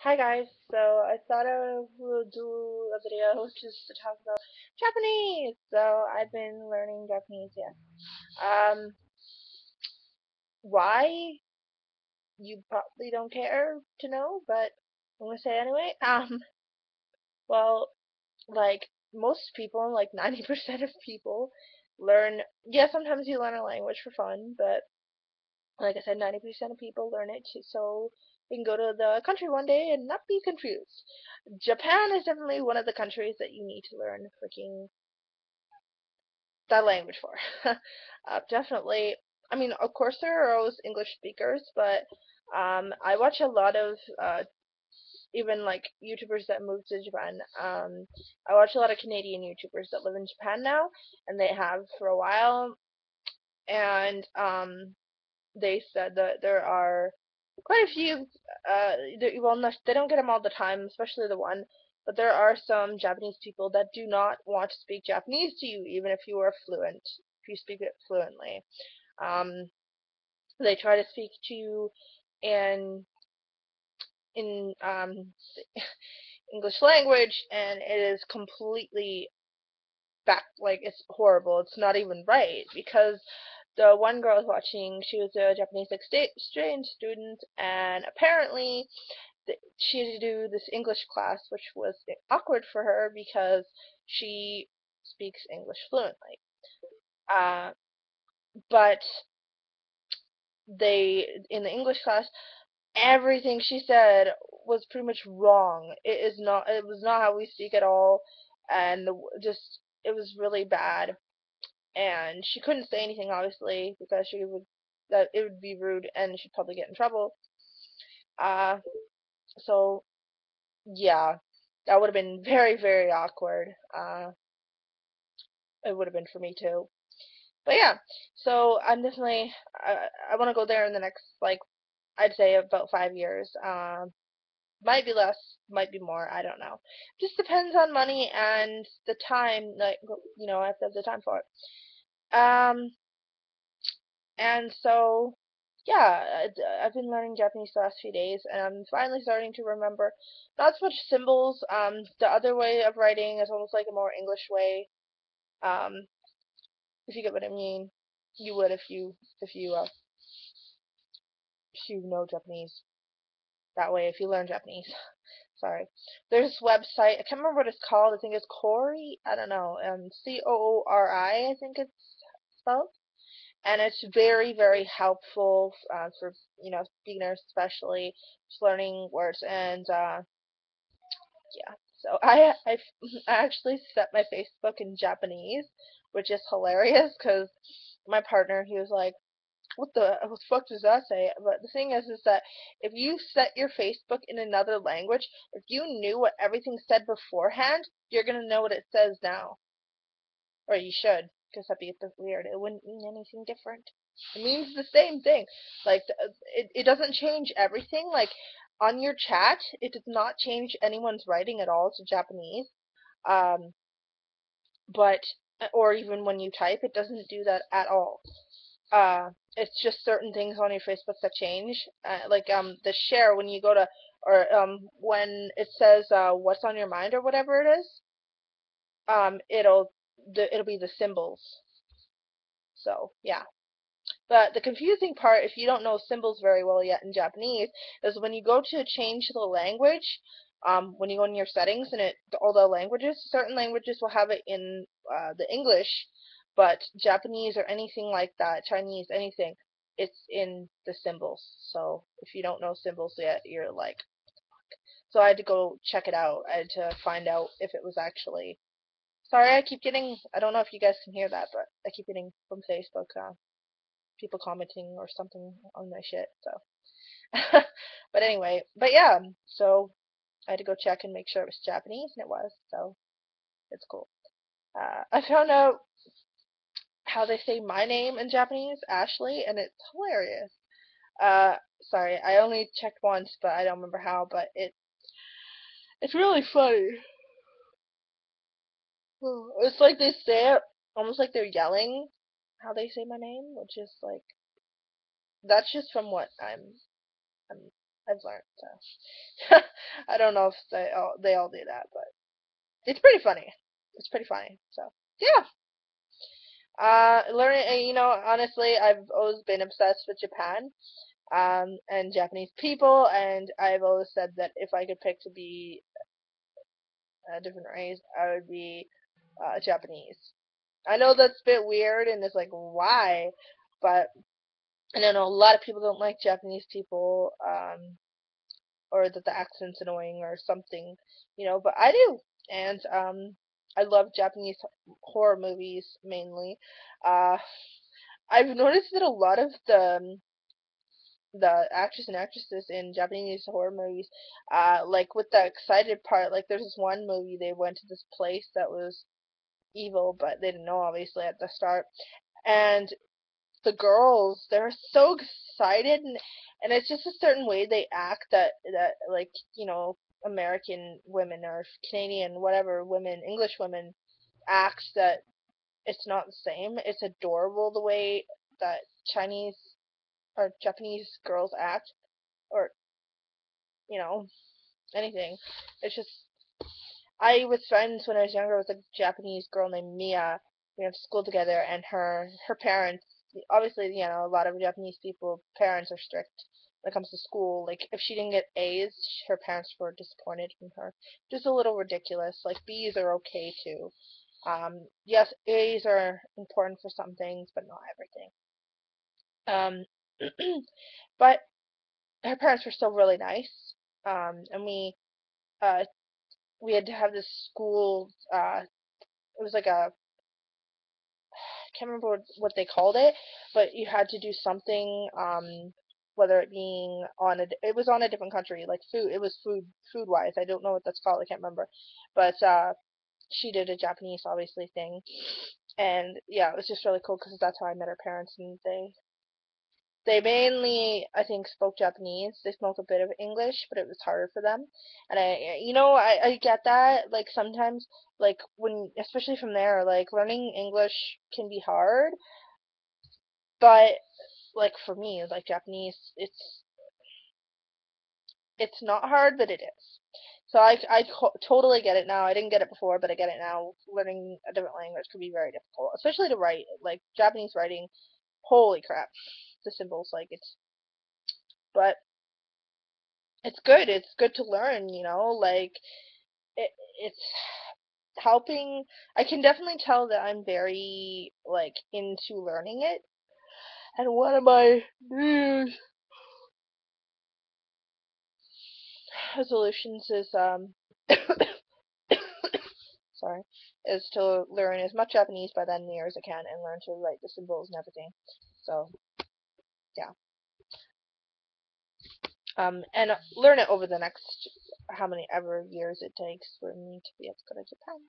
Hi guys, so I thought I would do a video just to talk about Japanese. So I've been learning Japanese, yeah. Why? You probably don't care to know, but I'm gonna say anyway. Well, like most people, like 90% of people learn, yeah, sometimes you learn a language for fun, but like I said, 90% of people learn it so they can go to the country one day and not be confused. Japan is definitely one of the countries that you need to learn freaking that language for. Definitely. I mean, of course, there are always English speakers, but I watch a lot of even like YouTubers that moved to Japan. I watch a lot of Canadian YouTubers that live in Japan now, and they have for a while, and they said that there are quite a few. Well, no, they don't get them all the time, especially the one. But there are some Japanese people that do not want to speak Japanese to you, even if you are fluent, if you speak it fluently. Um, they try to speak to you in in English language, and it is completely like it's horrible. It's not even right because the one girl I was watching, she was a Japanese exchange student, and apparently she had to do this English class, which was awkward for her because she speaks English fluently. Uh, but they in the English class, everything she said was pretty much wrong. It was not how we speak at all, and just it was really bad. And she couldn't say anything obviously because she would that it would be rude and she'd probably get in trouble. Uh, so yeah, that would have been very awkward. It would have been for me too. But yeah, so I'm definitely I want to go there in the next like I'd say about 5 years. Might be less, might be more. I don't know. Just depends on money and the time. Like I have to have the time for it. And so yeah, I've been learning Japanese the last few days, and I'm finally starting to remember not so much symbols. The other way of writing is almost like a more English way. Um, if you get what I mean, you would if you know Japanese that way. If you learn Japanese, sorry. There's this website. I can't remember what it's called. I think it's Cory. I don't know. Coori. I think it's spelled. And it's very helpful for beginners, especially just learning words. And yeah, so I actually set my Facebook in Japanese, which is hilarious because my partner, he was like, what the fuck does that say? But the thing is that if you set your Facebook in another language, if you knew what everything said beforehand, you're gonna know what it says now. Or you should, because that'd be a bit weird. It wouldn't mean anything different. It means the same thing. Like, it doesn't change everything. Like, on your chat, it does not change anyone's writing at all to Japanese. Um, but, or even when you type, it doesn't do that at all. It's just certain things on your Facebook that change. Like the share when you go to or when it says what's on your mind or whatever it is, it'll be the symbols. So yeah. But the confusing part, if you don't know symbols very well yet in Japanese, is when you go to change the language, when you go in your settings and all the languages, certain languages will have it in the English, but Japanese or anything like that, Chinese, anything, it's in the symbols. So if you don't know symbols yet, you're like, so I had to go check it out. I had to find out if it was actually. Sorry, I don't know if you guys can hear that, but I keep getting from Facebook people commenting or something on my shit. So, but anyway, but yeah. So I had to go check and make sure it was Japanese, and it was. So it's cool. I found out how they say my name in Japanese, Ashley, and it's hilarious. Uh, sorry, I only checked once, but I don't remember how. But it's really funny. It's like they say it almost like they're yelling how they say my name, which is like that's just from what I'm I've learned. So I don't know if they all do that, but it's pretty funny. It's pretty funny. So yeah. Learning. Honestly, I've always been obsessed with Japan. And Japanese people, and I've always said that if I could pick to be a different race, I would be Japanese. I know that's a bit weird, and it's like, why? But I don't know, a lot of people don't like Japanese people, or that the accent's annoying or something, but I do. And I love Japanese horror movies mainly. Uh, I've noticed that a lot of the actors and actresses in Japanese horror movies, like with the excited part, like there's this one movie they went to this place that was evil, but they didn't know obviously at the start, and the girls, they're so excited, and it's just a certain way they act that like, American women or Canadian whatever women, English women act, that it's not the same. It's adorable the way that Chinese or Japanese girls act, or you know, anything. It's just, I was friends when I was younger with a Japanese girl named Mia. We went to school together, and her parents, obviously, a lot of Japanese people parents are strict when it comes to school. Like if she didn't get A's, her parents were disappointed in her. Just a little ridiculous. Like B's are okay too. Yes, A's are important for some things, but not everything. But her parents were still really nice. And uh, we had to have this school. It was like a, I can't remember what they called it, but you had to do something. Whether it being it was on a different country, like food. It was food wise. I don't know what that's called. I can't remember, but she did a Japanese obviously thing, and yeah, it was just really cool because that's how I met her parents, and they mainly, I think, spoke Japanese. They spoke a bit of English, but it was harder for them. And I get that. Like sometimes, like when, especially from there, like learning English can be hard. But like for me, like Japanese, it's not hard, but it is. So I totally get it now. I didn't get it before, but I get it now. Learning a different language can be very difficult, especially to write. Like Japanese writing, holy crap, the symbols, like but it's good. It's good to learn, like it's helping. I can definitely tell that I'm very like into learning it. And one of my New Year's resolutions is sorry, is to learn as much Japanese by the end of the year as I can, and learn to write the symbols and everything. So yeah, and learn it over the next how many ever years it takes for me to be able to go to Japan.